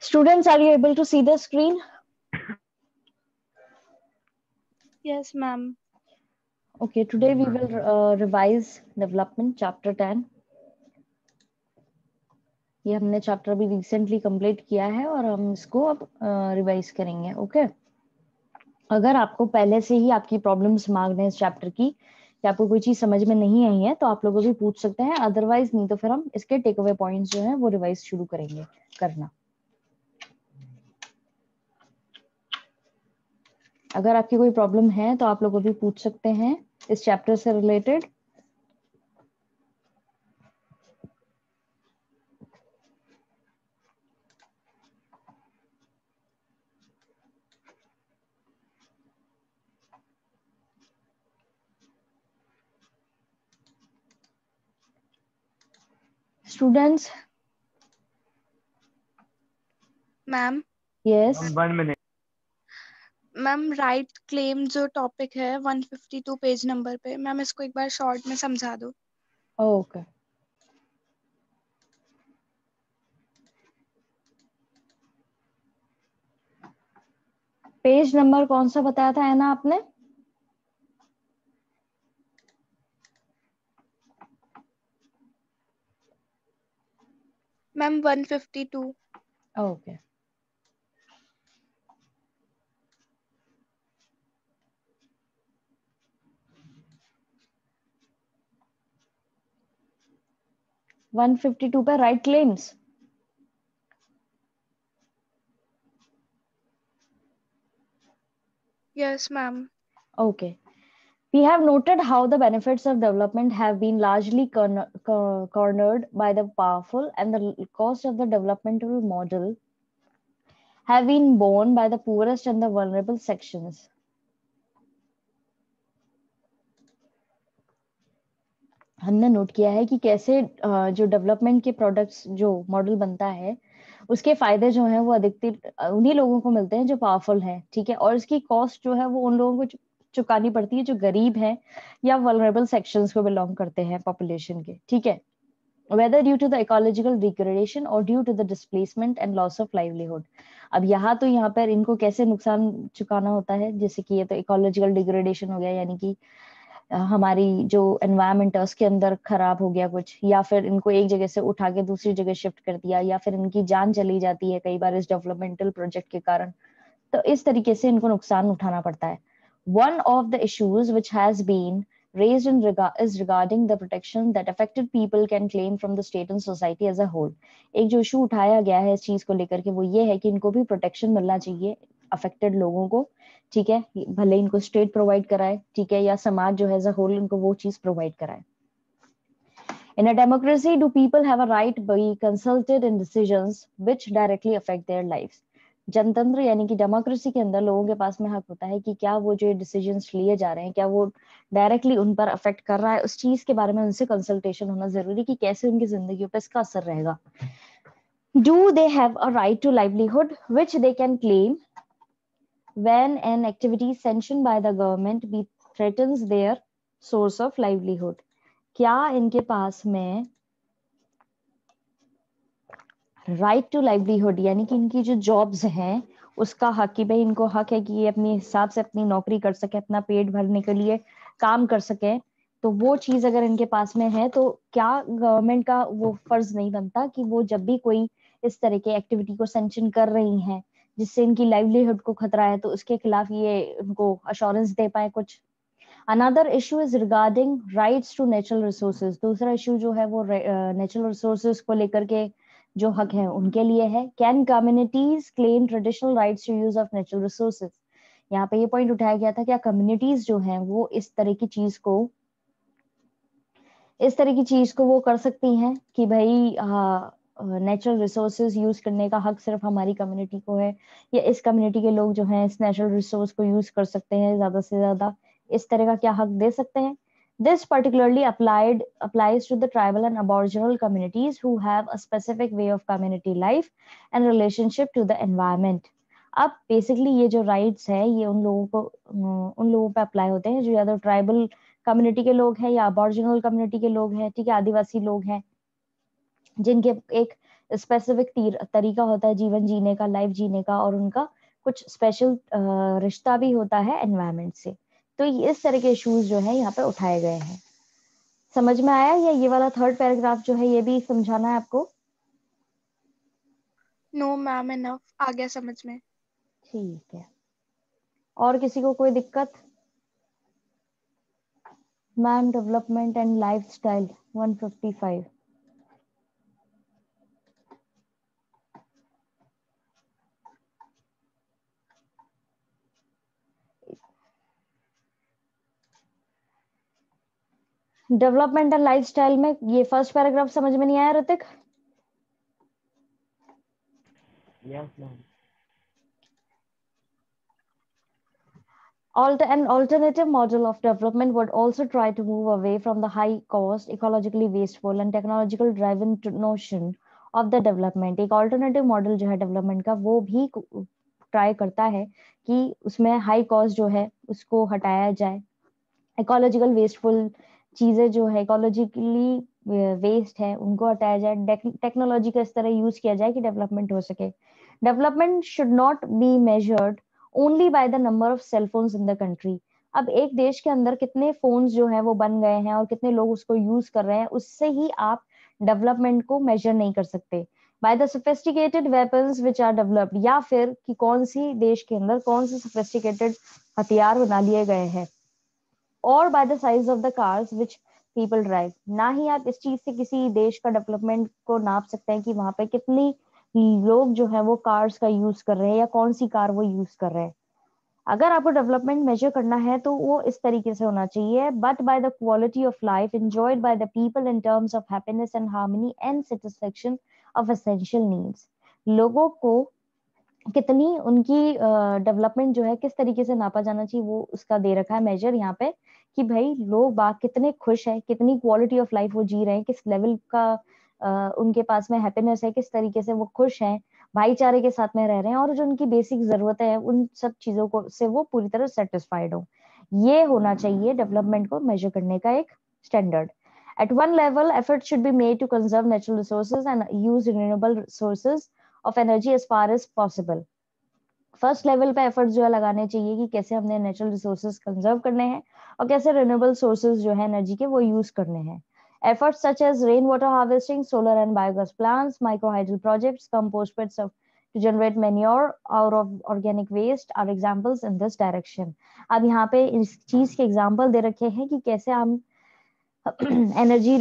Students, are you able to see the screen? Yes, ma'am. Okay, today we will revise development chapter 10. ये हमने chapter अभी recently complete किया है और हम इसको अब रिवाइज करेंगे. ओके, अगर आपको पहले से ही आपकी प्रॉब्लम्स मार्क्ड है इस चैप्टर की कि आपको कोई चीज समझ में नहीं आई है तो आप लोग भी पूछ सकते हैं, अदरवाइज नहीं तो फिर हम इसके टेक अवे पॉइंट्स जो है वो रिवाइज शुरू करेंगे करना. अगर आपकी कोई प्रॉब्लम है तो आप लोग भी पूछ सकते हैं इस चैप्टर से related. Students. Ma'am. Yes. 1 minute. Ma'am, right claim जो टॉपिक है 152 पेज नंबर पे, मैम इसको एक बार शॉर्ट में समझा दो. ओके. पेज नंबर कौन सा बताया था है ना आपने? मैम 152. ओके. वन 152 पे right claims. Yes ma'am. Okay. We have noted how the benefits of development have been largely cornered by the powerful, and the cost of the developmental model have been borne by the poorest and the vulnerable sections. हमने note किया है कि कैसे जो development के products जो model बनता है उसके फायदे जो हैं वो अधिकतर उन्हीं लोगों को मिलते हैं जो पावरफुल हैं, ठीक है, और इसकी कॉस्ट जो है वो उन लोगों को चुकानी पड़ती है जो गरीब हैं या वल्नरेबल सेक्शंस को बिलोंग करते हैं पॉपुलेशन के, ठीक है, whether due to the ecological degradation or due to the displacement and loss of livelihood. अब यहाँ पर इनको कैसे नुकसान चुकाना होता है, जैसे कि ये तो इकोलॉजिकल डिग्रेडेशन हो गया, यानी कि हमारी जो एनवायरमेंट है उसके अंदर खराब हो गया कुछ, या फिर इनको एक जगह से उठा के दूसरी जगह शिफ्ट कर दिया, या फिर इनकी जान चली जाती है कई बार इस डेवलपमेंटल प्रोजेक्ट के कारण, तो इस तरीके से इनको नुकसान उठाना पड़ता है. One of the issues which has been raised is regarding the protection that affected people can claim from the state and society as a whole. एक जो इशू उठाया गया है इस चीज को लेकर के वो ये है कि इनको भी प्रोटेक्शन मिलना चाहिए अफेक्टेड लोगों को, ठीक है, भले इनको स्टेट प्रोवाइड कराए, ठीक है, या समाज जो है एज अ होल इनको वो चीज प्रोवाइड कराए. In a democracy, do people have a right to be consulted in decisions which directly affect their lives? जनतंत्र यानी कि डेमोक्रेसी के अंदर लोगों के पास में हक होता है कि क्या वो जो डिसीजंस लिए जा रहे हैं क्या वो डायरेक्टली उन पर अफेक्ट कर रहा है, उस चीज के बारे में उनसे कंसल्टेशन होना जरूरी कि कैसे उनकी जिंदगी पर इसका असर रहेगा. Do they have a right to livelihood which they can claim when an activity sanctioned by the government be threatens their source of livelihood? क्या इनके पास में राइट टू लाइवलीहुड यानी कि इनकी जो जॉब्स हैं उसका हक, कि भाई इनको हक है कि ये अपने हिसाब से अपनी नौकरी कर सके, अपना पेट भरने के लिए काम कर सके, तो वो चीज अगर इनके पास में है तो क्या गवर्नमेंट का वो फर्ज नहीं बनता कि वो जब भी कोई इस तरह के एक्टिविटी को सैंक्शन कर रही हैं जिससे इनकी लाइवलीहुड को खतरा है तो उसके खिलाफ ये उनको अश्योरेंस दे पाए कुछ. Another issue is regarding rights to natural resources. दूसरा इशू जो है वो नेचुरल रिसोर्सेज को लेकर के जो हक है उनके लिए है. Can communities claim traditional rights to use of natural resources. यहाँ पे ये पॉइंट उठाया गया था क्या कम्युनिटीज जो हैं वो इस तरह की चीज को वो कर सकती हैं कि भाई नेचुरल रिसोर्सेज यूज करने का हक सिर्फ हमारी कम्युनिटी को है, या इस कम्युनिटी के लोग जो हैं इस नेचुरल रिसोर्स को यूज कर सकते हैं ज्यादा से ज्यादा, इस तरह का क्या हक दे सकते हैं. This particularly applies to the tribal and aboriginal communities who have a specific way of community life and relationship to the environment. अब बेसिकली ये जो राइट्स है ये उन लोगों पे अप्लाई होते हैं जो या तो ट्राइबल कम्युनिटी के लोग हैं या अबॉरिजिनल कम्युनिटी के लोग हैं, ठीक है, आदिवासी लोग हैं, जिनके एक स्पेसिफिक तरीका होता है जीवन जीने का, लाइफ जीने का, और उनका कुछ स्पेशल रिश्ता भी होता है एनवायरनमेंट से। तो इस तरह के इश्यूज जो है यहाँ पे उठाए गए हैं। समझ में आया? या ये वाला थर्ड पैराग्राफ जो है ये भी समझाना है आपको? नो मैम, इनफ, आ गया समझ में। ठीक है, और किसी को कोई दिक्कत? Ma'am, development and lifestyle 155। Development and lifestyle में ये फर्स्ट पैराग्राफ समझ में नहीं आया Hrithik? Yes, ma'am. An alternative model of development would also try to move away from the high cost, ecologically wasteful and technological driven notion of the development। एक alternative model जो है development का वो भी ट्राई करता है कि उसमें हाई कॉस्ट जो है उसको हटाया जाए, इकोलॉजिकल वेस्टफुल चीजें जो है इकोलॉजिकली वेस्ट है उनको हटाया जाए, टेक्नोलॉजी का इस तरह यूज किया जाए कि डेवलपमेंट हो सके। Development should not be measured only by the number of cell phones in the country. अब एक देश के अंदर कितने फोन्स जो है वो बन गए हैं और कितने लोग उसको यूज कर रहे हैं, उससे ही आप डेवलपमेंट को मेजर नहीं कर सकते। By the sophisticated weapons which are developed, या फिर कि कौन सी देश के अंदर कौन से सोफिस्टिकेटेड हथियार बना लिए गए हैं, और by the size of the cars which people drive. ना ही आप इस चीज से किसी देश का डेवलपमेंट को नाप सकते हैं कि वहां पे कितनी लोग जो है वो कार्स का यूज कर रहे हैं या कौन सी कार वो यूज कर रहे हैं। अगर आपको डेवलपमेंट मेजर करना है तो वो इस तरीके से होना चाहिए, but by the quality of life enjoyed by the people in terms of happiness and harmony and satisfaction of essential needs. लोगों को कितनी उनकी डेवलपमेंट जो है किस तरीके से नापा जाना चाहिए वो उसका दे रखा है मेजर यहाँ पे, कि भाई लोग बाग कितने खुश हैं, कितनी क्वालिटी ऑफ लाइफ वो जी रहे हैं, किस लेवल का उनके पास में हैप्पीनेस है, किस तरीके से वो खुश हैं, भाईचारे के साथ में रह रहे हैं, और जो उनकी बेसिक जरूरतें हैं उन सब चीजों को से वो पूरी तरह सेटिस्फाइड हो। ये होना चाहिए डेवलपमेंट को मेजर करने का एक standard. At one level, effort should be made to conserve natural resources and use renewable sources of energy as far as possible। First level पे एफर्ट जो है लगाने चाहिए कि कैसे हमने नेचुरल रिसोर्सेज कंजर्व करने हैं और कैसे रिन्यूएबल सोर्सेज जो है एनर्जी के वो यूज करने हैं। Efforts such as rain water harvesting, solar and biogas plants, microhydel projects, compost pits to generate manure out of organic waste are examples in this direction। अब यहाँ पे इस चीज के एग्जाम्पल दे रखे हैं कि कैसे हम एनर्जी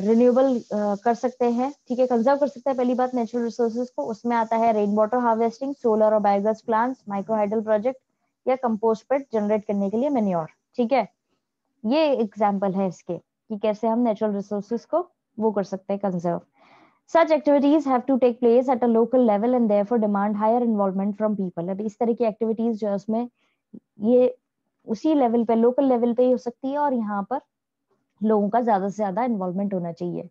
रिन्यूएबल कर सकते हैं, ठीक है, कंजर्व कर सकते हैं। पहली बात नेचुरल रिसोर्सेज को, उसमें आता है रेन वाटर हार्वेस्टिंग, सोलर और बायोगैस प्लांट्स, माइक्रोहाइडल प्रोजेक्ट या कंपोस्ट पिट जनरेट करने के लिए मेन्योर। ठीक है, ये एग्जांपल है इसके कि कैसे हम नेचुरल रिसोर्सेज को वो कर सकते हैं conserve. Such activities have to take place at a local level and therefore demand higher involvement from people। अब इस तरह की एक्टिविटीज जो है उसमें ये उसी लेवल पे, लोकल लेवल पे ही हो सकती है और यहाँ पर लोगों का ज्यादा से ज्यादा इन्वॉल्वमेंट होना चाहिए।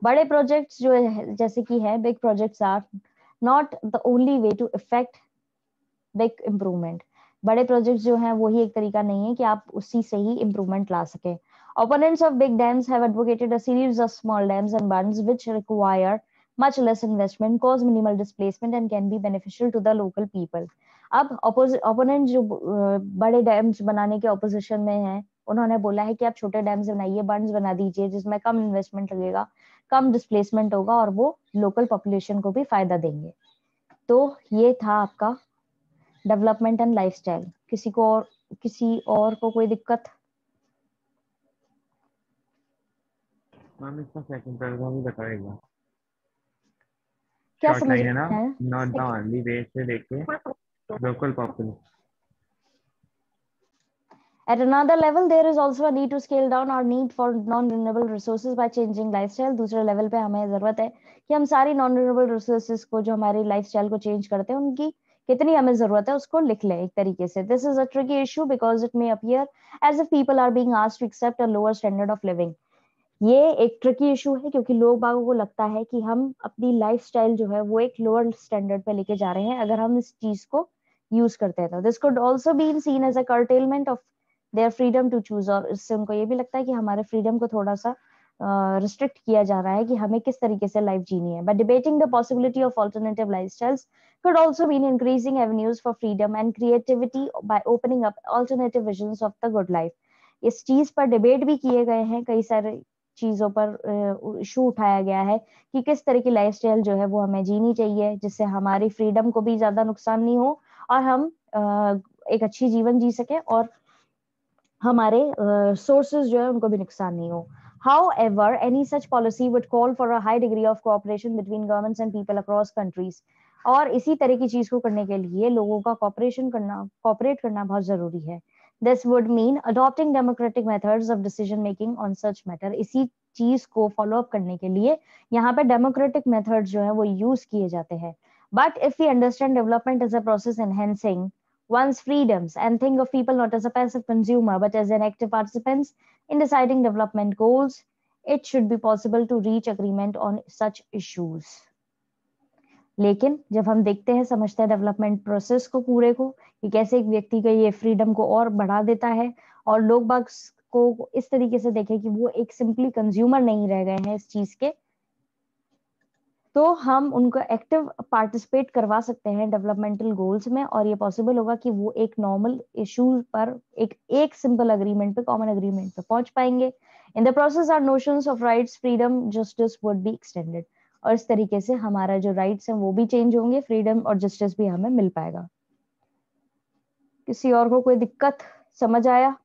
बड़े प्रोजेक्ट्स जो है जैसे कि है big projects are not the only way to effect big improvement. बड़े प्रोजेक्ट्स जो हैं वही एक तरीका नहीं है कि आप उसी से ही इम्प्रूवमेंट ला सके। Opponents of big dams have advocated a series of small dams and bunds which require much less investment, cause minimal displacement and can be beneficial to the local people। अब ओपोनेंट जो बड़े dams बनाने के opposition में है, उन्होंने बोला है कि आप छोटे डैम्स बनाइए, बंड्स बना दीजिए जिसमें कम इन्वेस्टमेंट लगेगा, कम डिस्प्लेसमेंट होगा और वो लोकल पॉपुलेशन को भी फायदा देंगे। तो ये था आपका डेवलपमेंट एंड लाइफस्टाइल। किसी और को कोई दिक्कत? मैम इसका सेकंड पैराग्राफ भी बताएगा। क्या शॉर्ट समझ लाइन है ना, है? नॉट द ओनली वे से लेके local population. At another level, there is also a need to scale down our need for non-renewable resources by changing lifestyle। दूसरे लेवल पे हमें जरूरत है कि हम सारी non-renewable resources को जो हमारी लाइफस्टाइल को चेंज करते हैं उनकी कितनी हमें जरूरत है उसको लिख लें एक तरीके से। This is a tricky issue because it may appear as if people are being asked to accept a lower standard of living। ये एक ट्रिकी इशू है क्योंकि लोग बागों को लगता है कि हम अपनी लाइफस्टाइल जो है वो एक लोअर स्टैंडर्ड पे लेके जा रहे हैं अगर हम इस चीज को यूज करते हैं तो। This could also be seen as a curtailment of their freedom to choose. और इससे उनको ये भी लगता है कि हमारे फ्रीडम को थोड़ा सा रिस्ट्रिक्ट किया जा रहा है कि हमें किस तरीके से लाइफ जीनी है. But debating the possibility of alternative lifestyles could also mean increasing avenues for freedom and creativity by opening up alternative visions of the good life. इस चीज पर डिबेट भी किए गए हैं, कई सारे चीजों पर इशू उठाया गया है कि किस तरह की लाइफस्टाइल जो है वो हमें जीनी चाहिए जिससे हमारी फ्रीडम को भी ज्यादा नुकसान नहीं हो और हम एक अच्छी जीवन जी सके और हमारे सोर्सेज जो है उनको भी नुकसान नहीं हो. However, any such policy would call for a high degree of cooperation between governments and people across countries. और इसी तरह की चीज को करने के लिए लोगों का कॉपरेट करना बहुत जरूरी है. This would mean adopting democratic methods of decision making on such matter. इसी चीज को फॉलो अप करने के लिए यहाँ पे डेमोक्रेटिक मेथड्स जो है वो यूज किए जाते हैं. But if we understand development as a process enhancing one's freedoms and think of people not as a passive consumer but as an active participants in deciding development goals, it should be possible to reach agreement on such issues. लेकिन जब हम देखते हैं समझते हैं development process को पूरे को कि कैसे एक व्यक्ति का ये फ्रीडम को और बढ़ा देता है और लोग बाग को इस तरीके से देखें कि वो एक सिंपली कंज्यूमर नहीं रह गए हैं इस चीज के, तो हम उनको एक्टिव पार्टिसिपेट करवा सकते हैं डेवलपमेंटल गोल्स में और ये पॉसिबल होगा कि वो एक नॉर्मल इशू पर एक सिंपल अग्रीमेंट पे कॉमन अग्रीमेंट पे पहुंच पाएंगे. In the process are notions of rights freedom justice would be extended. और इस तरीके से हमारा जो राइट्स हैं वो भी चेंज होंगे, फ्रीडम और जस्टिस भी हमें मिल पाएगा. किसी और को कोई दिक्कत समझ आया?